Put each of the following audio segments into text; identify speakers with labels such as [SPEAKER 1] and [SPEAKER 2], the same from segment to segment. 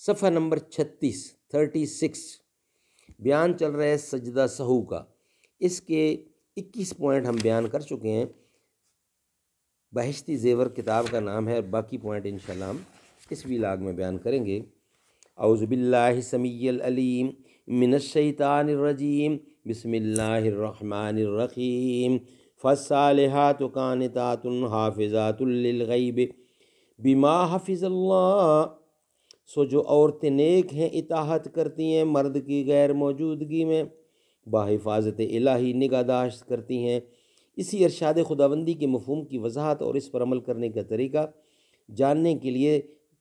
[SPEAKER 1] صفحہ نمبر 36 بیان چل رہا ہے سجدہ سہو کا۔ اس کے 21 پوائنٹ ہم بیان کر چکے ہیں۔ بہشتی زیور کتاب کا نام ہے، اور باقی پوائنٹ انشاءاللہ ہم اس ویلاگ میں بیان کریں گے۔ اعوذ باللہ السمیع العلیم من الشیطان الرجیم، بسم اللہ الرحمن الرحیم۔ فالصالحات قانتات حافظات للغیب بما حفظ اللہ، سو جو عورتیں نیک ہیں اطاعت کرتی ہیں مرد کی غیر موجودگی میں، بحفاظت الہی نگہداشت کرتی ہیں۔ اسی ارشاد خداوندی کے مفہوم کی وضاحت اور اس پر عمل کرنے کا طریقہ جاننے کے لیے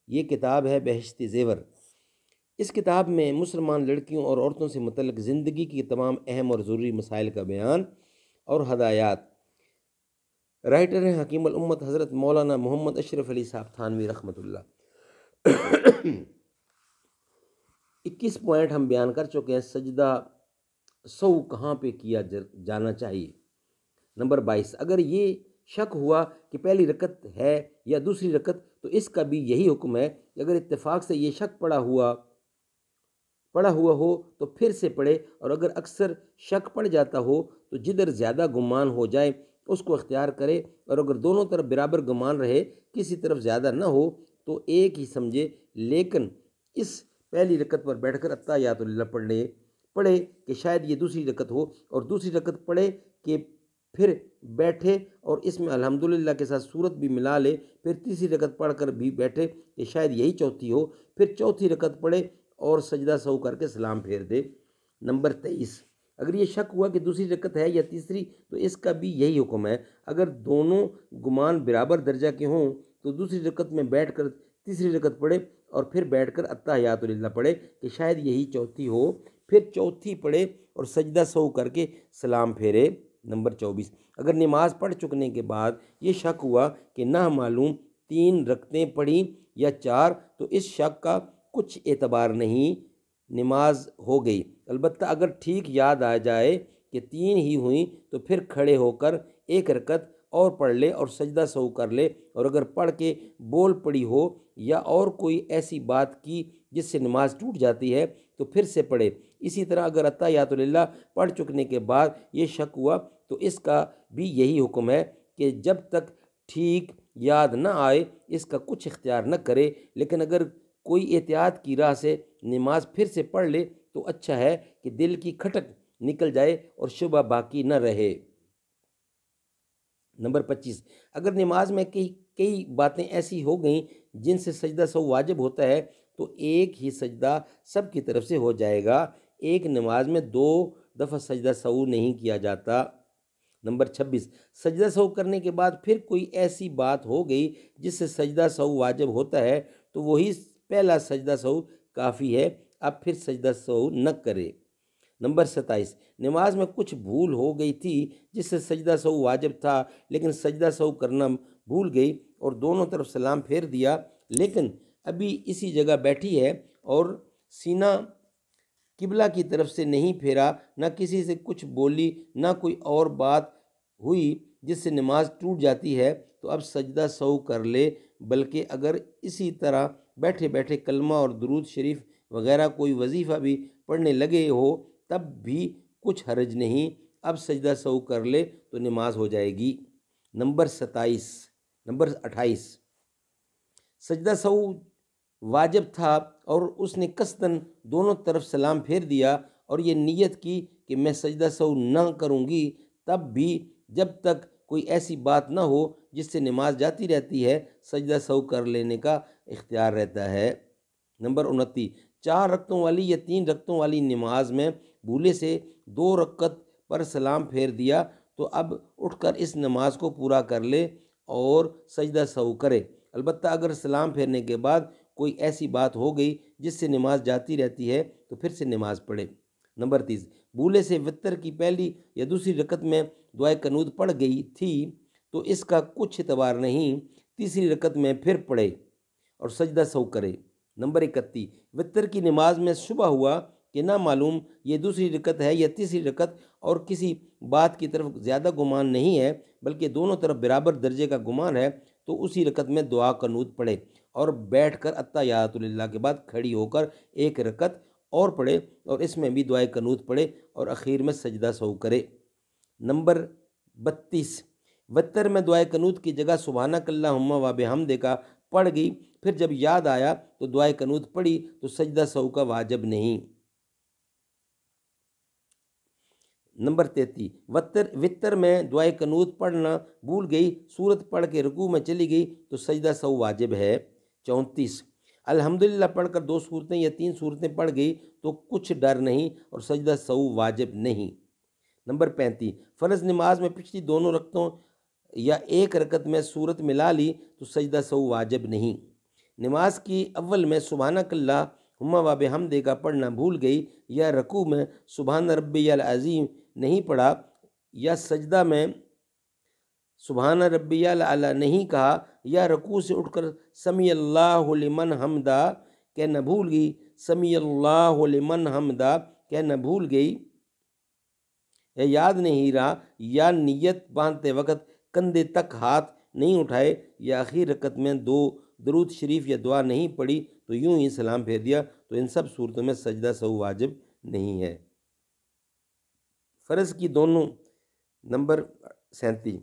[SPEAKER 1] یہ کتاب ہے بہشتی زیور۔ اس کتاب میں مسلمان لڑکیوں اور عورتوں سے متعلق زندگی کی تمام اہم اور ضروری مسائل کا بیان اور ہدایات۔ رائٹر ہیں حکیم الامت حضرت مولانا محمد اشرف علی صاحب تھانوی رحمۃ اللہ۔ 21 پوائنٹ ہم بیان کر چکے ہیں۔ سجدہ سہو کہاں پہ کیا جانا چاہیے؟ نمبر 22، اگر یہ شک ہوا کہ پہلی رکعت ہے یا دوسری رکعت تو اس کا بھی یہی حکم ہے کہ اگر اتفاق سے یہ شک پڑا ہوا ہو تو پھر سے پڑھے، اور اگر اکثر شک پڑ جاتا ہو تو جدھر زیادہ گمان ہو جائے اس کو اختیار کرے، اور اگر دونوں طرف برابر گمان رہے کسی طرف زیادہ نہ ہو تو ایک ہی سمجھے، لیکن اس پہلی رکعت پر بیٹھ کر اتحیات اللہ پڑھے کہ شاید یہ دوسری رکعت ہو، اور دوسری رکعت پڑھے کہ پھر بیٹھے اور اس میں الحمدللہ کے ساتھ سورت بھی ملا لے، پھر تیسری رکعت پڑھ کر بھی بیٹھے کہ شاید یہی چوتھی ہو، پھر چوتھی رکعت پڑھے اور سجدہ سہو کر کے سلام پھیر دے۔ نمبر 23، اگر یہ شک ہوا کہ دوسری رکعت ہے یا تیسری تو اس کا بھی یہی حکم ہے، اگر دونوں گمان برابر درجہ کے ہوں تو دوسری رکعت میں بیٹھ کر تیسری رکعت پڑھے اور پھر بیٹھ کر اتحیات اللہ پڑھے کہ شاید یہی چوتھی ہو، پھر چوتھی پڑھے اور سجدہ سہو کر کے سلام پھیرے۔ نمبر 24، اگر نماز پڑھ چکنے کے بعد یہ شک ہوا کہ نہ معلوم 3 رکعتیں پڑھیں یا 4 تو اس شک کا کچھ اعتبار نہیں، نماز ہو گئی۔ البتہ اگر ٹھیک یاد آ جائے کہ 3 ہی ہوئیں تو پھر کھڑے ہو کر 1 رکعت اور پڑھ لے اور سجدہ سہو کر لے، اور اگر پڑھ کے بول پڑی ہو یا اور کوئی ایسی بات کی جس سے نماز ٹوٹ جاتی ہے تو پھر سے پڑھے۔ اسی طرح اگر اتحیات اللہ پڑھ چکنے کے بعد یہ شک ہوا تو اس کا بھی یہی حکم ہے کہ جب تک ٹھیک یاد نہ آئے اس کا کچھ اختیار نہ کرے، لیکن اگر کوئی احتیاط کی راہ سے نماز پھر سے پڑھ لے تو اچھا ہے کہ دل کی کھٹک نکل جائے اور شبہ باقی نہ رہے۔ نمبر 25، اگر نماز میں کئی باتیں ایسی ہو گئیں جن سے سجدہ سہو واجب ہوتا ہے تو ایک ہی سجدہ سب کی طرف سے ہو جائے گا، ایک نماز میں 2 دفعہ سجدہ سہو نہیں کیا جاتا۔ نمبر 26، سجدہ سہو کرنے کے بعد پھر کوئی ایسی بات ہو گئی جس سے سجدہ سہو واجب ہوتا ہے تو وہی پہلا سجدہ سہو کافی ہے، اب پھر سجدہ سہو نہ کرے۔ نمبر 27، نماز میں کچھ بھول ہو گئی تھی جس سے سجدہ سہو واجب تھا، لیکن سجدہ سہو کرنا بھول گئی اور دونوں طرف سلام پھیر دیا، لیکن ابھی اسی جگہ بیٹھی ہے اور سینہ قبلہ کی طرف سے نہیں پھیرا، نہ کسی سے کچھ بولی، نہ کوئی اور بات ہوئی جس سے نماز ٹوٹ جاتی ہے، تو اب سجدہ سہو کر لے، بلکہ اگر اسی طرح بیٹھے بیٹھے کلمہ اور درود شریف وغیرہ کوئی وظیفہ بھی پڑھنے لگے ہو تب بھی کچھ حرج نہیں، اب سجدہ سہو کر لے تو نماز ہو جائے گی۔ نمبر 28، سجدہ سہو واجب تھا اور اس نے قصداً دونوں طرف سلام پھیر دیا اور یہ نیت کی کہ میں سجدہ سہو نہ کروں گی، تب بھی جب تک کوئی ایسی بات نہ ہو جس سے نماز جاتی رہتی ہے سجدہ سہو کر لینے کا اختیار رہتا ہے۔ نمبر 29، 4 رکعتوں والی یا 3 رکعتوں والی نماز میں بھولے سے 2 رکعت پر سلام پھیر دیا تو اب اٹھ کر اس نماز کو پورا کر لے اور سجدہ سہو کرے۔ البتہ اگر سلام پھیرنے کے بعد کوئی ایسی بات ہو گئی جس سے نماز جاتی رہتی ہے تو پھر سے نماز پڑھے۔ نمبر 30، بھولے سے وتر کی پہلی یا دوسری رکعت میں دعائے قنوت پڑھ گئی تھی تو اس کا کچھ اعتبار نہیں، تیسری رکعت میں پھر پڑھے اور سجدہ سہو کرے۔ نمبر 31، وتر کی نماز میں شبہ ہوا کہ نہ معلوم یہ دوسری رکعت ہے یا تیسری رکعت اور کسی بات کی طرف زیادہ گمان نہیں ہے بلکہ دونوں طرف برابر درجے کا گمان ہے تو اسی رکعت میں دعا قنوت پڑھے اور بیٹھ کر اتحیات للہ کے بعد کھڑی ہو کر ایک رکعت اور پڑھے اور اس میں بھی دعائے قنوت پڑھے اور اخیر میں سجدہ سہو کرے۔ نمبر 32، وتر میں دعائے قنوت کی جگہ سبحانک اللہم و بحمدک پڑھ گئی، پھر جب یاد آیا تو دعائے قنوت پڑھی تو سجدہ سہو کا واجب نہیں۔ نمبر 33، وتر میں دعائے قنوت پڑھنا بھول گئی، سورت پڑھ کے رکوع میں چلی گئی تو سجدہ سہو واجب ہے۔ 34، الحمدللہ پڑھ کر 2 صورتیں یا 3 صورتیں پڑھ گئی تو کچھ ڈر نہیں اور سجدہ سہو واجب نہیں۔ نمبر 35، فرض نماز میں پچھلی دونوں رکعتوں یا ایک رکعت میں صورت ملا لی تو سجدہ سہو واجب نہیں۔ نماز کی اول میں سبحانک اللہم و بحمدک پڑھنا بھول گئی یا رکوع میں سبحان ربی العظیم نہیں پڑھا یا سجدہ میں سبحان ربی الاعلی نہیں کہا یا رکوع سے اٹھ کر سمیع اللہ لمن حمدہ کہنا بھول گئی، سمیع اللہ لمن حمدہ کہنا بھول گئی یا یاد نہیں رہا یا نیت باندھتے وقت کندھے تک ہاتھ نہیں اٹھائے یا آخری رکعت میں 2 درود شریف یا دعا نہیں پڑھی تو یوں ہی سلام پھیر دیا تو ان سب صورتوں میں سجدہ سہو واجب نہیں ہے۔ فرض کی دونوں نمبر 37،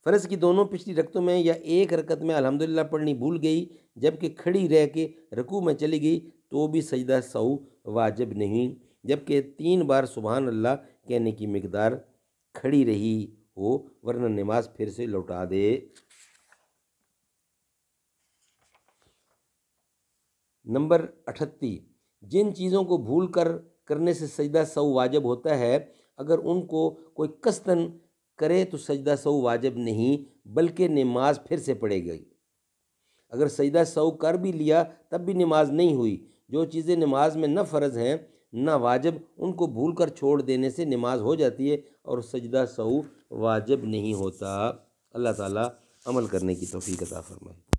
[SPEAKER 1] فرض کی دونوں پچھلی رکعتوں میں یا ایک رکعت میں الحمدللہ پڑھنی بھول گئی جبکہ کھڑی رہ کے رکوع میں چلی گئی تو بھی سجدہ سہو واجب نہیں، جبکہ 3 بار سبحان اللہ کہنے کی مقدار کھڑی رہی ہو ورنہ نماز پھر سے لوٹا دے۔ نمبر 38، جن چیزوں کو بھول کر کرنے سے سجدہ سہو واجب ہوتا ہے اگر ان کو کوئی قصداً کرے تو سجدہ سہو واجب نہیں بلکہ نماز پھر سے پڑھے گئی۔ اگر سجدہ سہو کر بھی لیا تب بھی نماز نہیں ہوئی۔ جو چیزیں نماز میں نہ فرض ہیں نہ واجب ان کو بھول کر چھوڑ دینے سے نماز ہو جاتی ہے اور سجدہ سہو واجب نہیں ہوتا۔ اللہ تعالیٰ عمل کرنے کی توفیق عطا فرمائے۔